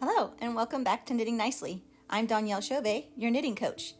Hello, and welcome back to Knitting Nicely. I'm Danielle Chauvet, your knitting coach.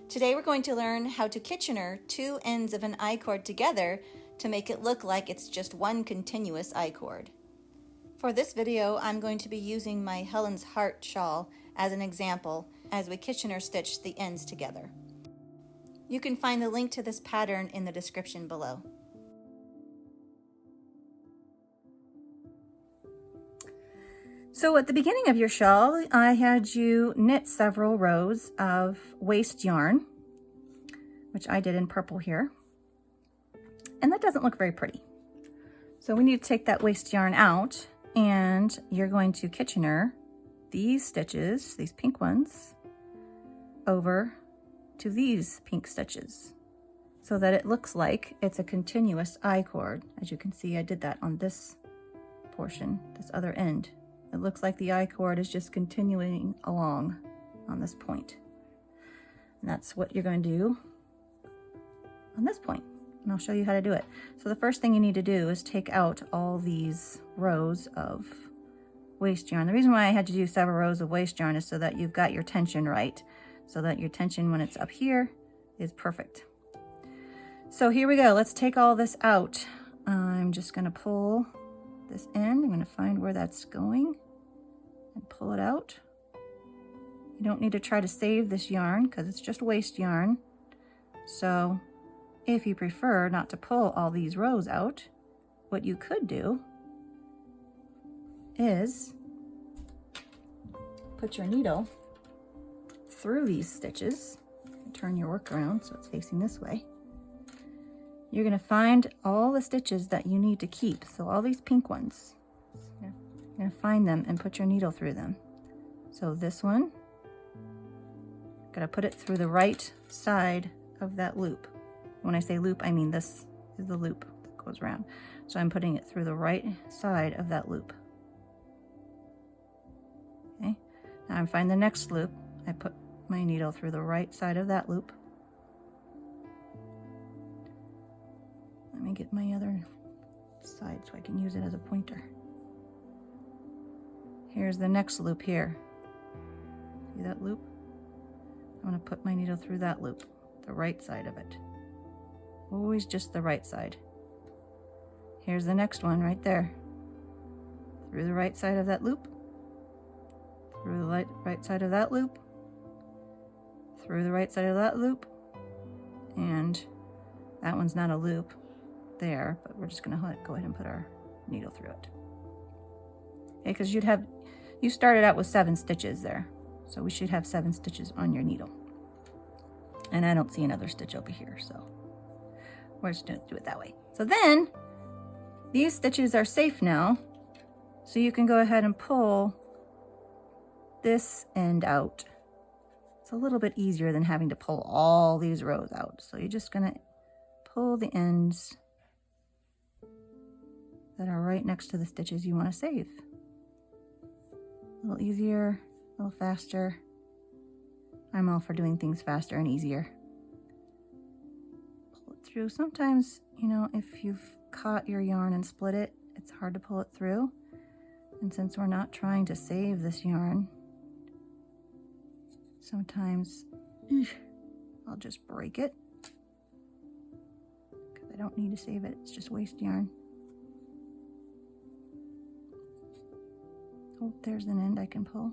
Today we're going to learn how to Kitchener two ends of an I-cord together to make it look like it's just one continuous I-cord. For this video, I'm going to be using my Helen's Heart shawl as an example as we Kitchener stitch the ends together. You can find the link to this pattern in the description below. So at the beginning of your shawl, I had you knit several rows of waste yarn, which I did in purple here. And that doesn't look very pretty. So we need to take that waste yarn out, and you're going to Kitchener these stitches, these pink ones, over to these pink stitches so that it looks like it's a continuous I-cord. As you can see, I did that on this portion, this other end. It looks like the I-cord is just continuing along on this point. And that's what you're going to do on this point. And I'll show you how to do it. So the first thing you need to do is take out all these rows of waste yarn. The reason why I had to do several rows of waste yarn is so that you've got your tension right, so that your tension when it's up here is perfect. So here we go. Let's take all this out. I'm just going to pull this end. I'm going to find where that's going and pull it out. You don't need to try to save this yarn because it's just waste yarn. So if you prefer not to pull all these rows out, what you could do is put your needle through these stitches. Turn your work around so it's facing this way. You're going to find all the stitches that you need to keep. So all these pink ones, you're going to find them and put your needle through them. So this one, got to put it through the right side of that loop. When I say loop, I mean this is the loop that goes around. So I'm putting it through the right side of that loop. Okay. Now I find the next loop. I put my needle through the right side of that loop. Let me get my other side so I can use it as a pointer. Here's the next loop here. See that loop? I'm going to put my needle through that loop, the right side of it. Always just the right side. Here's the next one right there. Through the right side of that loop. Through the right side of that loop. Through the right side of that loop. And that one's not a loop there, but we're just going to go ahead and put our needle through it. Okay, because you started out with 7 stitches there. So we should have 7 stitches on your needle. And I don't see another stitch over here, so we're just going to do it that way. So then, these stitches are safe now, so you can go ahead and pull this end out. It's a little bit easier than having to pull all these rows out. So you're just going to pull the ends that are right next to the stitches you want to save. A little easier, a little faster. I'm all for doing things faster and easier. Pull it through. Sometimes, you know, if you've caught your yarn and split it, it's hard to pull it through. And since we're not trying to save this yarn, sometimes I'll just break it because I don't need to save it. It's just waste yarn. Oh, there's an end I can pull.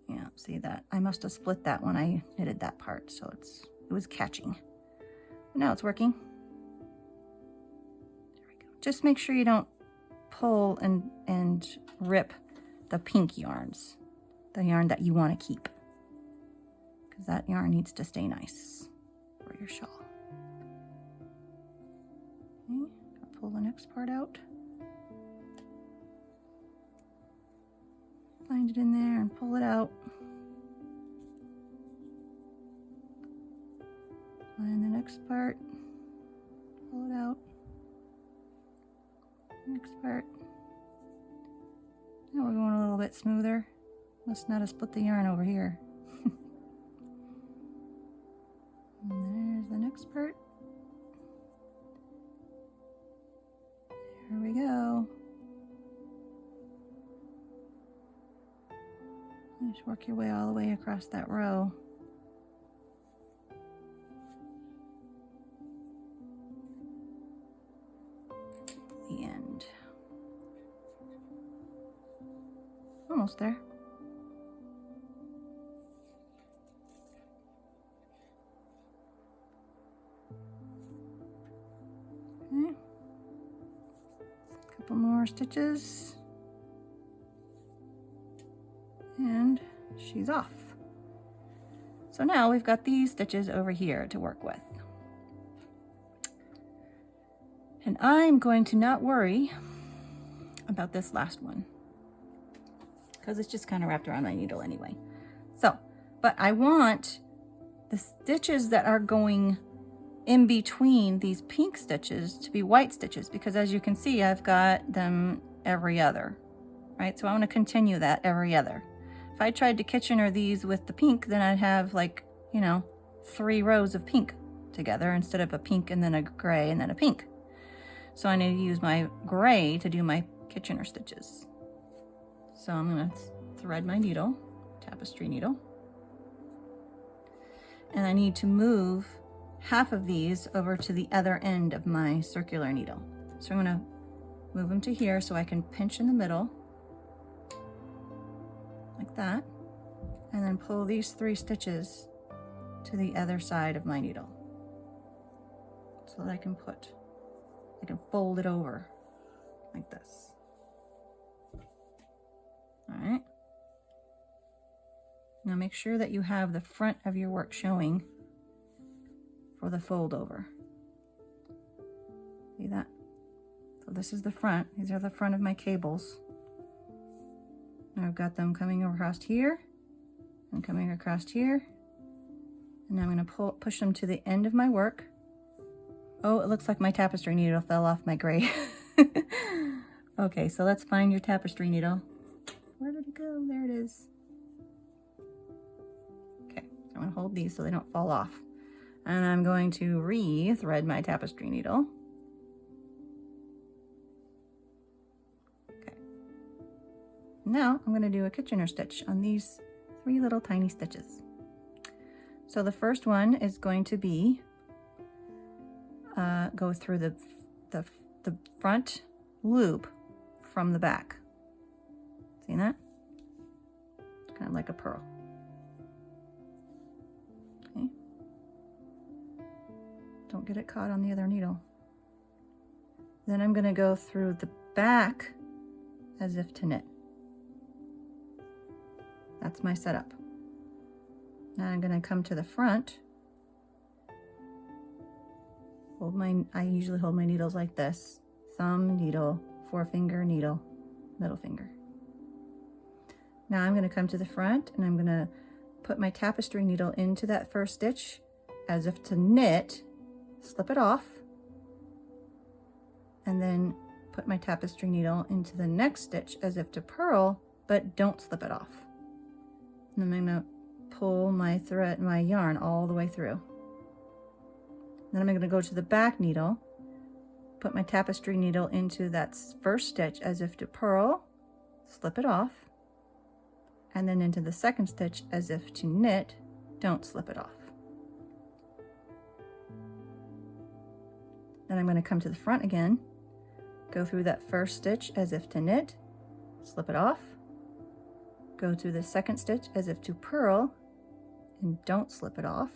Yeah, see that? I must have split that when I knitted that part, so it was catching. But now it's working. There we go. Just make sure you don't pull and rip the pink yarns, the yarn that you want to keep, because that yarn needs to stay nice for your shawl. Okay, I'll pull the next part out. Find it in there and pull it out. Find the next part. Pull it out. Next part. Now we're going a little bit smoother. Must not have split the yarn over here. And there's the next part. There we go. Just work your way all the way across that row. The end. Almost there. Okay. Couple more stitches. And she's off. So now we've got these stitches over here to work with. And I'm going to not worry about this last one because it's just kind of wrapped around my needle anyway. So, but I want the stitches that are going in between these pink stitches to be white stitches, because as you can see, I've got them every other, right? So I want to continue that every other. If I tried to Kitchener these with the pink, then I'd have like, you know, 3 rows of pink together instead of a pink and then a gray and then a pink. So I need to use my gray to do my Kitchener stitches. So I'm going to thread my needle, tapestry needle. And I need to move half of these over to the other end of my circular needle. So I'm going to move them to here so I can pinch in the middle, like that, and then pull these 3 stitches to the other side of my needle so that I can fold it over like this. All right. Now make sure that you have the front of your work showing for the fold over. See that? So this is the front. These are the front of my cables. And I've got them coming across here and coming across here. And now I'm going to push them to the end of my work. Oh, it looks like my tapestry needle fell off my gray. Okay, so let's find your tapestry needle. Where did it go? There it is. Okay, so I'm going to hold these so they don't fall off. And I'm going to re-thread my tapestry needle. Okay. Now I'm going to do a Kitchener stitch on these 3 little tiny stitches. So the first one is going to be go through the front loop from the back. See that? It's kind of like a pearl. Okay. Don't get it caught on the other needle. Then I'm going to go through the back as if to knit. That's my setup. Now I'm going to come to the front. I usually hold my needles like this. Thumb, needle, forefinger, needle, middle finger. Now I'm going to come to the front and I'm going to put my tapestry needle into that first stitch as if to knit, slip it off, and then put my tapestry needle into the next stitch as if to purl, but don't slip it off. And I'm going to pull my yarn all the way through. Then I'm going to go to the back needle, put my tapestry needle into that first stitch as if to purl, slip it off, and then into the second stitch as if to knit, don't slip it off. Then I'm going to come to the front again, go through that first stitch as if to knit, slip it off, go through the second stitch as if to purl, and don't slip it off.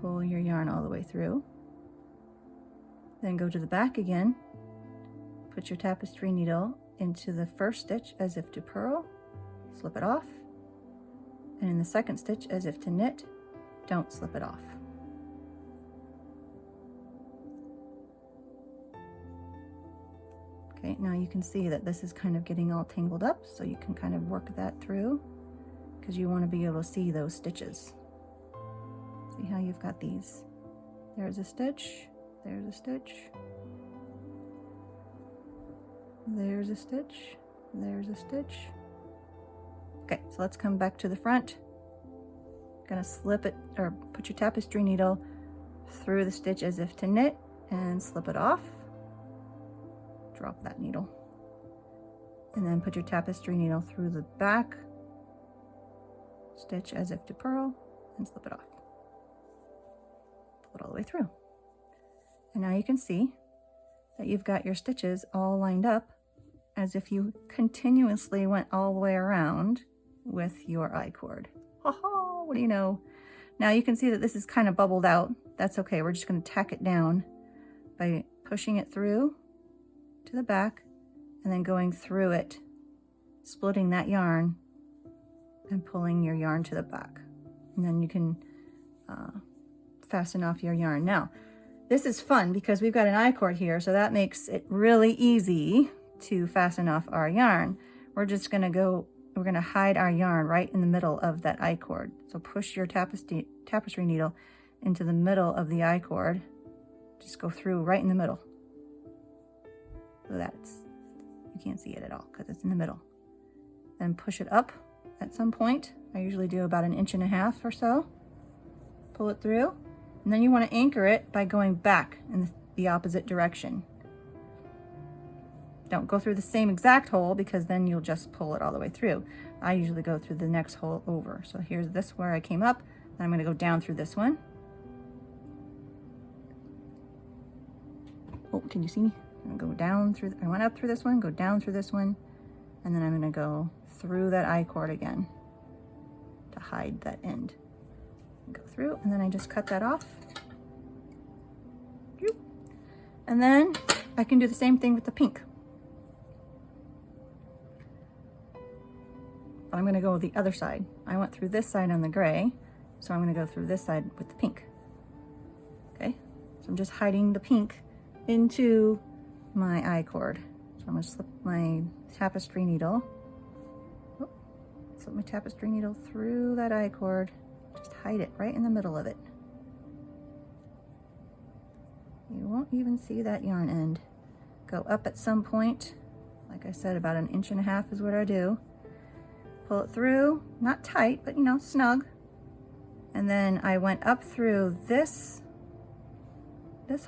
Pull your yarn all the way through. Then go to the back again, put your tapestry needle into the first stitch as if to purl, slip it off, and in the second stitch as if to knit, don't slip it off. Okay, now you can see that this is kind of getting all tangled up, so you can kind of work that through because you want to be able to see those stitches. See how you've got these. There's a stitch, there's a stitch, there's a stitch, there's a stitch. Okay, so let's come back to the front. Gonna slip it, or put your tapestry needle through the stitch as if to knit and slip it off. Drop that needle. And then put your tapestry needle through the back stitch as if to purl, and slip it off. Pull it all the way through. And now you can see that you've got your stitches all lined up as if you continuously went all the way around with your icord. Ha-ha, what do you know? Now you can see that this is kind of bubbled out. That's okay, we're just going to tack it down by pushing it through to the back and then going through it, splitting that yarn and pulling your yarn to the back. And then you can fasten off your yarn. Now, this is fun because we've got an icord here, so that makes it really easy to fasten off our yarn. We're just going to hide our yarn right in the middle of that icord. So push your tapestry needle into the middle of the icord. Just go through right in the middle. So you can't see it at all because it's in the middle. Then push it up at some point. I usually do about 1.5 inches or so. Pull it through. And then you want to anchor it by going back in the opposite direction. Don't go through the same exact hole because then you'll just pull it all the way through. I usually go through the next hole over. So here's this where I came up, then I'm going to go down through this one. Oh, can you see me? I'm going to go down through, I went up through this one, go down through this one, and then I'm going to go through that icord again to hide that end. Go through, and then I just cut that off. And then I can do the same thing with the pink. But I'm going to go the other side. I went through this side on the gray, so I'm going to go through this side with the pink. Okay, so I'm just hiding the pink into my icord. So I'm going to slip my tapestry needle. Oh, slip my tapestry needle through that icord. Just hide it right in the middle of it. You won't even see that yarn end. Go up at some point. Like I said, about 1.5 inches is what I do. Pull it through, not tight, but you know, snug. And then I went up through this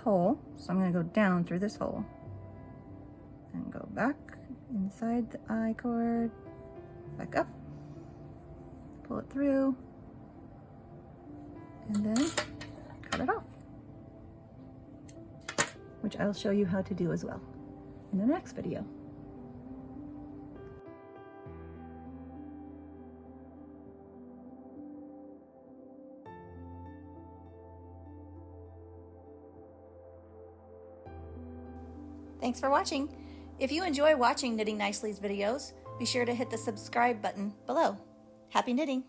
hole. So I'm going to go down through this hole. And go back inside the icord. Back up. Pull it through. And then cut it off, which I'll show you how to do as well in the next video. Thanks for watching. If you enjoy watching Knitting Nicely's videos, be sure to hit the subscribe button below. Happy knitting!